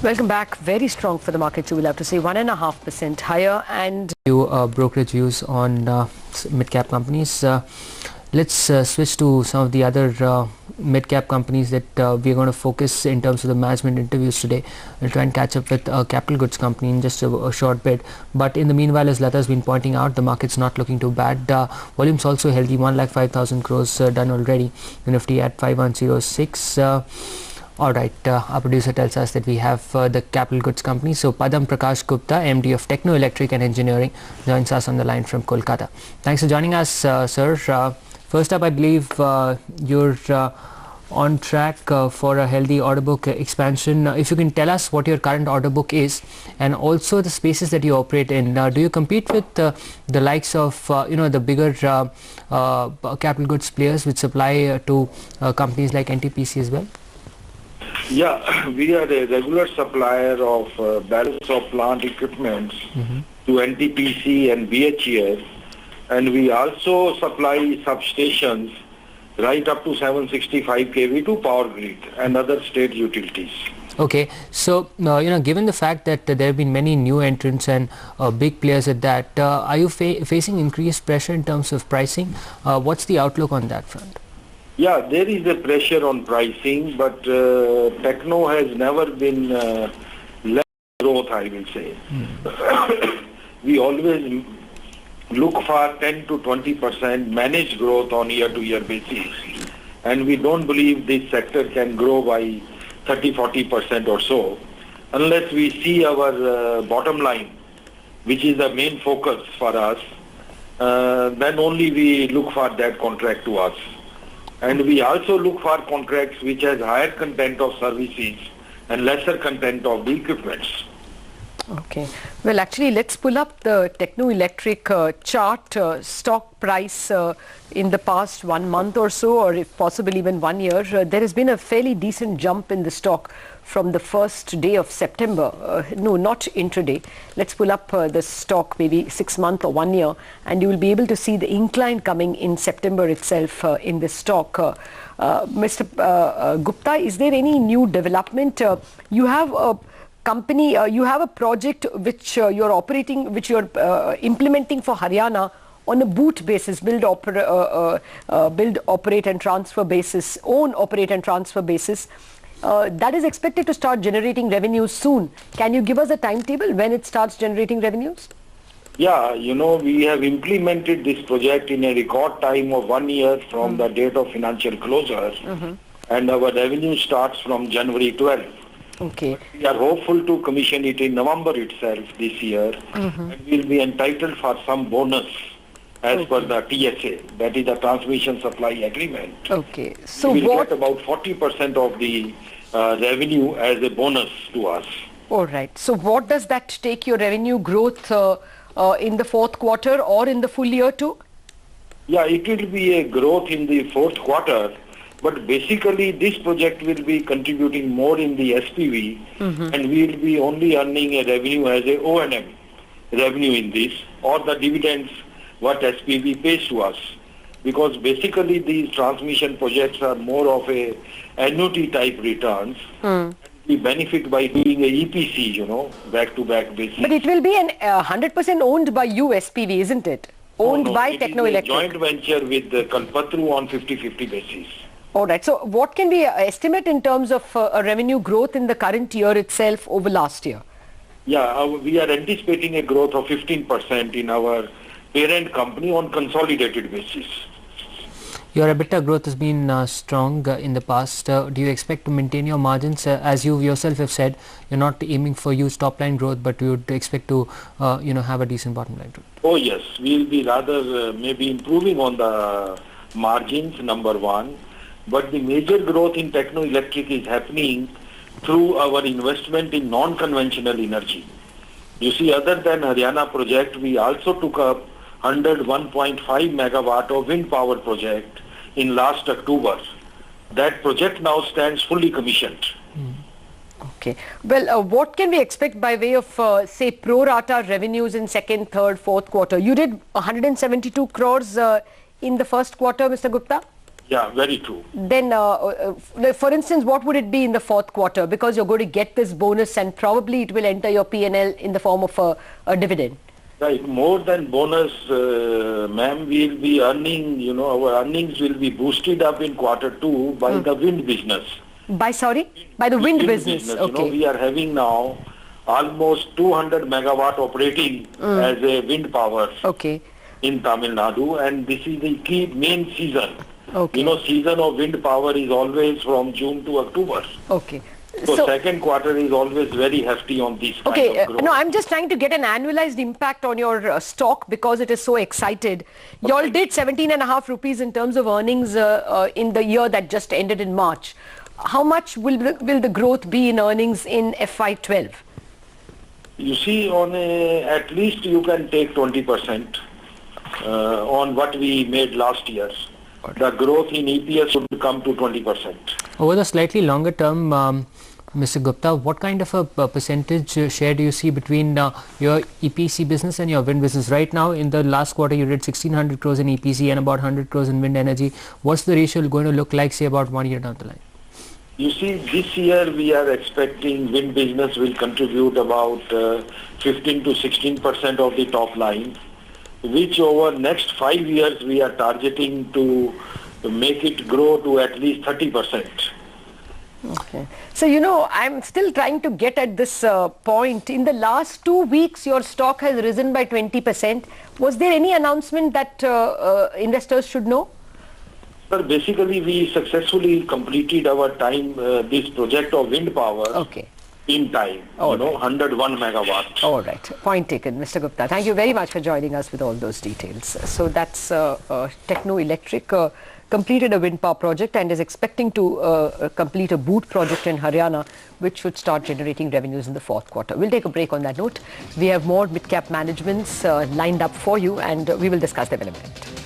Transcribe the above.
Welcome back. Very strong for the market, you will have to say, 1.5% higher. And brokerage views on mid-cap companies. Let's switch to some of the other mid-cap companies that we're going to focus in terms of the management interviews today. We'll try and catch up with a capital goods company in just a short bit. But in the meanwhile, as Lata's been pointing out, the market's not looking too bad. Volume's also healthy, 1,05,000 crores done already. The Nifty at 5106. All right, our producer tells us that we have the capital goods company. So Padam Prakash Gupta, MD of Techno Electric and Engineering, joins us on the line from Kolkata. Thanks for joining us, sir. First up, I believe you're on track for a healthy order book expansion. If you can tell us what your current order book is and also the spaces that you operate in. Do you compete with the likes of the bigger capital goods players which supply to companies like NTPC as well? Yeah, we are a regular supplier of balance of plant equipment to NTPC and BHEL, and we also supply substations right up to 765 kV to Power Grid and other state utilities. Okay, so given the fact that there have been many new entrants and big players at that, are you facing increased pressure in terms of pricing? What's the outlook on that front? Yeah, there is a pressure on pricing, but Techno has never been less growth, I will say. We always look for 10 to 20% managed growth on year-to-year basis, and we don't believe this sector can grow by 30-40% or so unless we see our bottom line, which is the main focus for us. Then only we look for that contract to us. And we also look for contracts which has higher content of services and lesser content of the equipments. Okay. Well, actually, let's pull up the Techno Electric chart, stock price in the past 1 month or so, or if possible even 1 year. There has been a fairly decent jump in the stock from the first day of September. No, not intraday. Let's pull up the stock maybe 6 months or 1 year, and you will be able to see the incline coming in September itself in this stock. Mr. Gupta, is there any new development? You have a company, you have a project which you're operating, which you're implementing for Haryana on a boot basis, build, operate and transfer basis, own, operate and transfer basis. That is expected to start generating revenues soon. Can you give us a timetable when it starts generating revenues? Yeah, we have implemented this project in a record time of 1 year from the date of financial closure, and our revenue starts from January 12th. Okay. We are hopeful to commission it in November itself this year, and we'll be entitled for some bonus as per the TSA, that is the Transmission Supply Agreement. Okay. So we will get about 40% of the revenue as a bonus to us. All right. So what does that take your revenue growth in the fourth quarter or in the full year to? Yeah, it will be a growth in the fourth quarter. But basically, this project will be contributing more in the SPV, and we will be only earning a revenue as a O&M revenue in this, or the dividends what SPV pays to us. Because basically, these transmission projects are more of a annuity type returns. We benefit by doing a EPC, back-to-back basis. But it will be an 100% owned by you SPV, isn't it? Owned by Techno Electric. Joint venture with Kalpatru on 50-50 basis. All right. So what can we estimate in terms of a revenue growth in the current year itself over last year? Yeah, we are anticipating a growth of 15% in our parent company on consolidated basis. Your EBITDA growth has been strong in the past. Do you expect to maintain your margins? As you yourself have said, you're not aiming for huge top line growth, but you would expect to have a decent bottom line growth. Oh yes, we'll be rather maybe improving on the margins, number one. But the major growth in Techno Electric is happening through our investment in non-conventional energy. You see, other than Haryana project, we also took up 101.5 megawatt of wind power project in last October. That project now stands fully commissioned. Okay. Well, what can we expect by way of, say, pro rata revenues in second, third, fourth quarter? You did 172 crores in the first quarter, Mr. Gupta? Yeah, very true. Then, for instance, what would it be in the fourth quarter? Because you're going to get this bonus and probably it will enter your P&L in the form of a dividend. Right, more than bonus, ma'am, we will be earning, our earnings will be boosted up in quarter 2 by the wind business. By the wind business. Okay. We are having now almost 200 megawatt operating as a wind power in Tamil Nadu, and this is the key main season. Okay. Season of wind power is always from June to October. Okay. So second quarter is always very hefty on this kind of growth. No, I'm just trying to get an annualized impact on your stock because it is so excited. You all did 17.5 rupees in terms of earnings in the year that just ended in March. How much will the growth be in earnings in FY12? You see, at least you can take 20% on what we made last year. The growth in EPS would come to 20%. Over the slightly longer term, Mr. Gupta, what kind of a percentage share do you see between your EPC business and your wind business? Right now, in the last quarter, you did 1600 crores in EPC and about 100 crores in wind energy. What's the ratio going to look like, say, about 1 year down the line? You see, this year we are expecting wind business will contribute about 15 to 16% of the top line, which over next 5 years we are targeting to make it grow to at least 30%. Okay. So, I'm still trying to get at this point. In the last 2 weeks, your stock has risen by 20%. Was there any announcement that investors should know? Sir, basically we successfully completed our this project of wind power in time, 101 megawatts. All right. Point taken, Mr. Gupta. Thank you very much for joining us with all those details. So that's Techno Electric completed a wind power project and is expecting to complete a BOOT project in Haryana, which should start generating revenues in the fourth quarter. We'll take a break on that note. We have more mid-cap managements lined up for you, and we will discuss them in a minute.